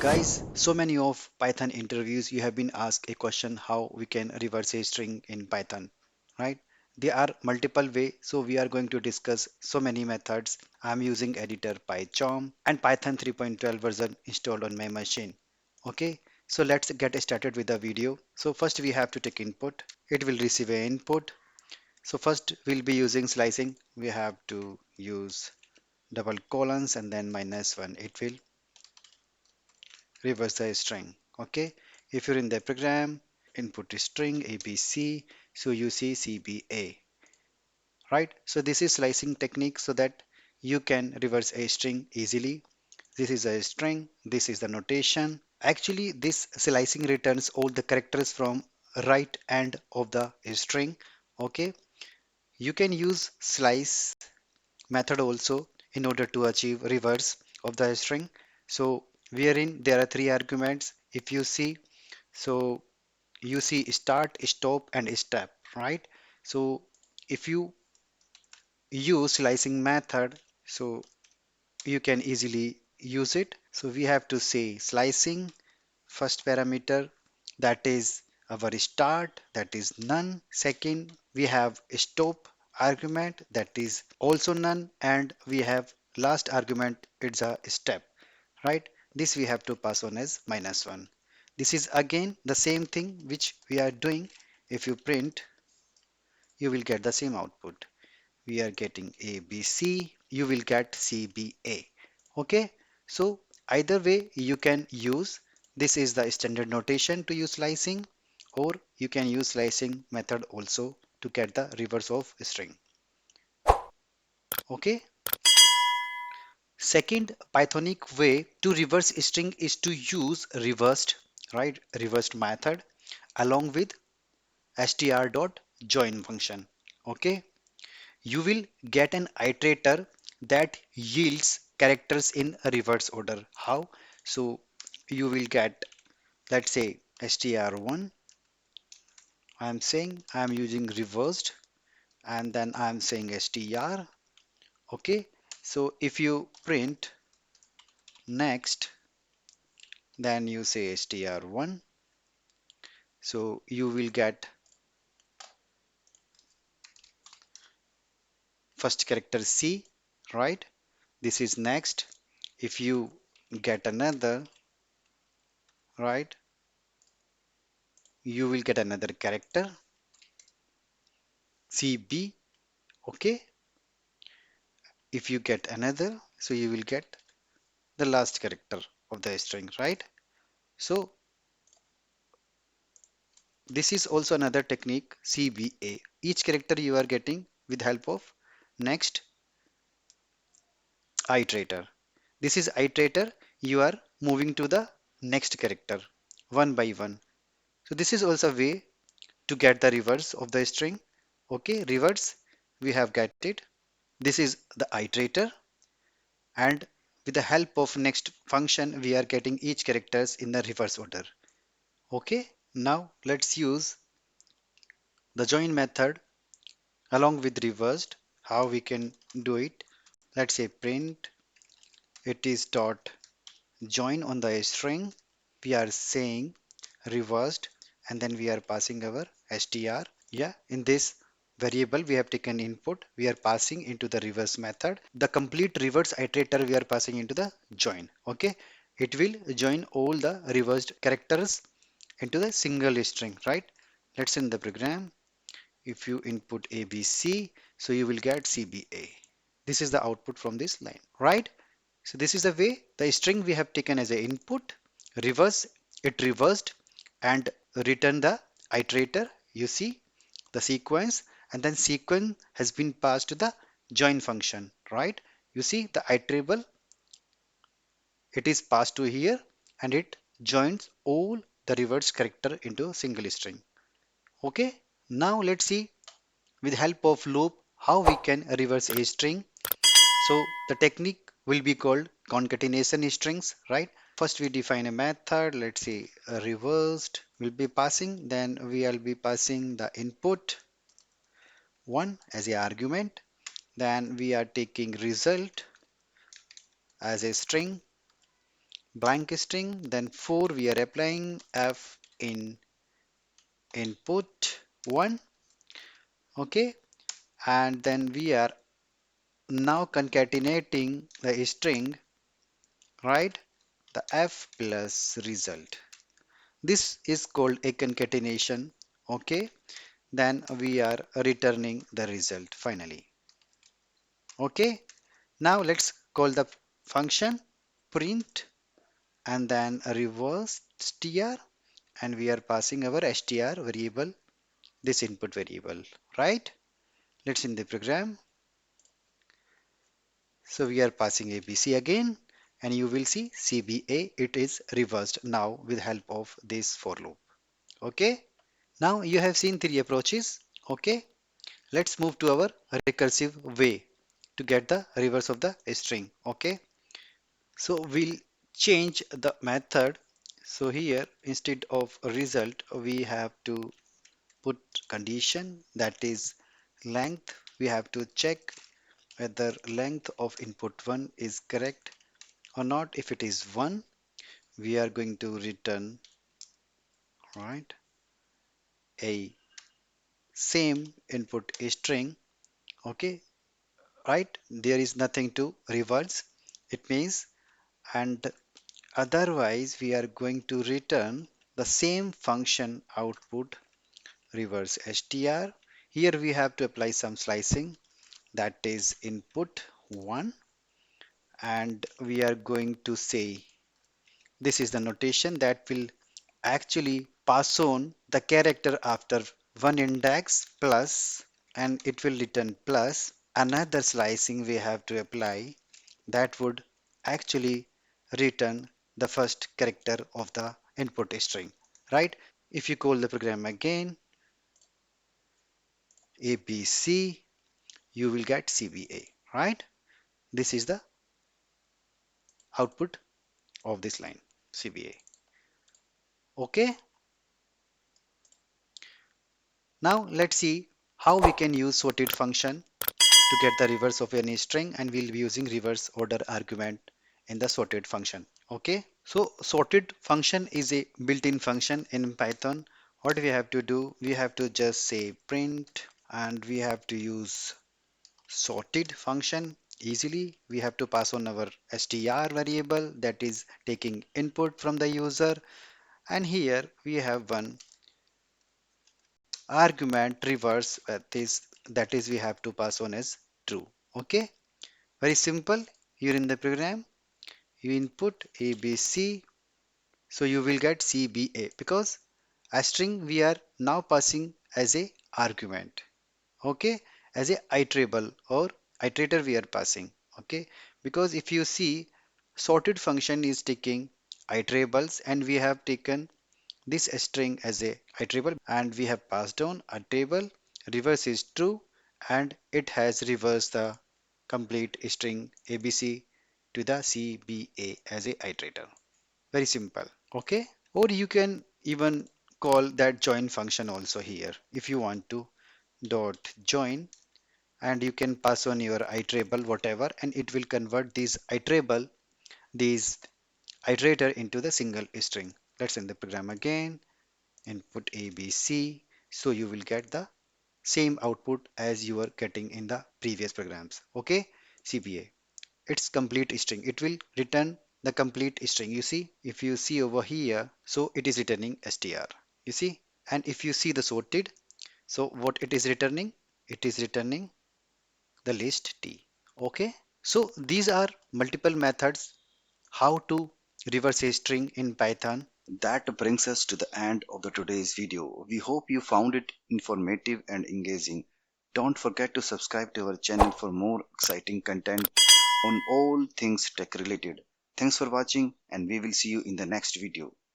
Guys, so many of Python interviews you have been asked a question how we can reverse a string in Python, right? There are multiple ways, so we are going to discuss so many methods. I'm using editor PyCharm and Python 3.12 version installed on my machine. Okay, so let's get started with the video. So first we have to take input. It will receive an input. So first we'll be using slicing. We have to use double colons and then -1. It will reverse the string. Okay, if you're in the program, input is string abc, so you see cba, right? So this is slicing technique so that you can reverse a string easily. This is a string, this is the notation. Actually this slicing returns all the characters from right end of the string. Okay, you can use slice method also in order to achieve reverse of the string. So wherein there are three arguments. If you see, so you see start, stop and step, right? So if you use slicing method, so you can easily use it. So we have to say slicing first parameter, that is our start, that is none. Second we have stop argument, that is also none, and we have last argument, it's a step, right? This we have to pass on as -1. This is again the same thing which we are doing. If you print, you will get the same output. We are getting ABC, you will get CBA. Okay, so either way you can use. This is the standard notation to use slicing, or you can use slicing method also to get the reverse of string. Okay, second Pythonic way to reverse string is to use reversed, right? Reversed method along with str.join function. Okay, you will get an iterator that yields characters in a reverse order. How? So you will get, let's say, str1. I'm saying I'm using reversed, and then I'm saying str. Okay, so if you print next, then you say str1, so you will get first character C, right? This is next. If you get another, right, you will get another character CB. Okay, if you get another, so you will get the last character of the string, right? So this is also another technique, CBA. Each character you are getting with help of next iterator. This is iterator, you are moving to the next character one by one. So this is also a way to get the reverse of the string. Okay, reverse, we have got it. This is the iterator, and with the help of next function we are getting each characters in the reverse order. Okay, now let's use the join method along with reversed. How we can do it? Let's say print it is dot join on the string. We are saying reversed, and then we are passing our str. Yeah, in this variable we have taken input, we are passing into the reverse method. The complete reverse iterator we are passing into the join. Okay, it will join all the reversed characters into the single string, right? Let's in the program. If you input ABC, so you will get CBA. This is the output from this line, right? So this is the way the string we have taken as a input, reverse it reversed, and return the iterator. You see the sequence, and then sequence has been passed to the join function, right? You see the iterable, it is passed to here, and it joins all the reverse character into single string. Okay, now let's see with help of loop how we can reverse a string. So the technique will be called concatenation strings, right? First we define a method, let's say reversed will be passing, then we will be passing the input 1 as a argument, then we are taking result as a string, blank string, then 4 we are applying f in input 1, okay, and then we are now concatenating the string, right, the f plus result. This is called a concatenation, okay, then we are returning the result finally, okay. Now let's call the function print and then a reverse str, and we are passing our str variable, this input variable, right? Let's in the program. So we are passing ABC again, and you will see CBA, it is reversed now with help of this for loop. Okay. Now you have seen three approaches. Okay. Let's move to our recursive way to get the reverse of the string. Okay. So we'll change the method. So here instead of a result, we have to put condition, that is length. We have to check whether length of input 1 is correct or not. If it is 1, we are going to return, right, a same input string, okay, right, there is nothing to reverse, it means, and otherwise we are going to return the same function output reverse str. Here we have to apply some slicing, that is input 1, and we are going to say this is the notation that will actually pass on the character after one index plus, and it will return plus another slicing we have to apply that would actually return the first character of the input string, right? If you call the program again ABC, you will get CBA, right? This is the output of this line, CBA. Okay, now let's see how we can use sorted function to get the reverse of any string, and we'll be using reverse order argument in the sorted function. Okay, so sorted function is a built-in function in Python. What we have to do, we have to just say print, and we have to use sorted function easily. We have to pass on our str variable that is taking input from the user, and here we have one argument reverse, that is we have to pass on as true. Okay, very simple. Here in the program you input ABC, so you will get CBA because a string we are now passing as a argument, okay, as a iterable or iterator we are passing, okay, because if you see sorted function is taking iterables, and we have taken this string as a iterable, and we have passed on a table, reverse is true, and it has reversed the complete string ABC to the CBA as a iterator. Very simple. Okay. Or you can even call that join function also here if you want to, dot join, and you can pass on your iterable whatever, and it will convert these iterator into the single string. Let's end the program again, input ABC, so you will get the same output as you were getting in the previous programs. Okay, CBA, it's complete string, it will return the complete string. You see, if you see over here, so it is returning str, you see, and if you see the sorted, so what it is returning, it is returning the list T. Okay, so these are multiple methods how to reverse a string in Python. That brings us to the end of the today's video. We hope you found it informative and engaging. Don't forget to subscribe to our channel for more exciting content on all things tech related. Thanks for watching, and we will see you in the next video.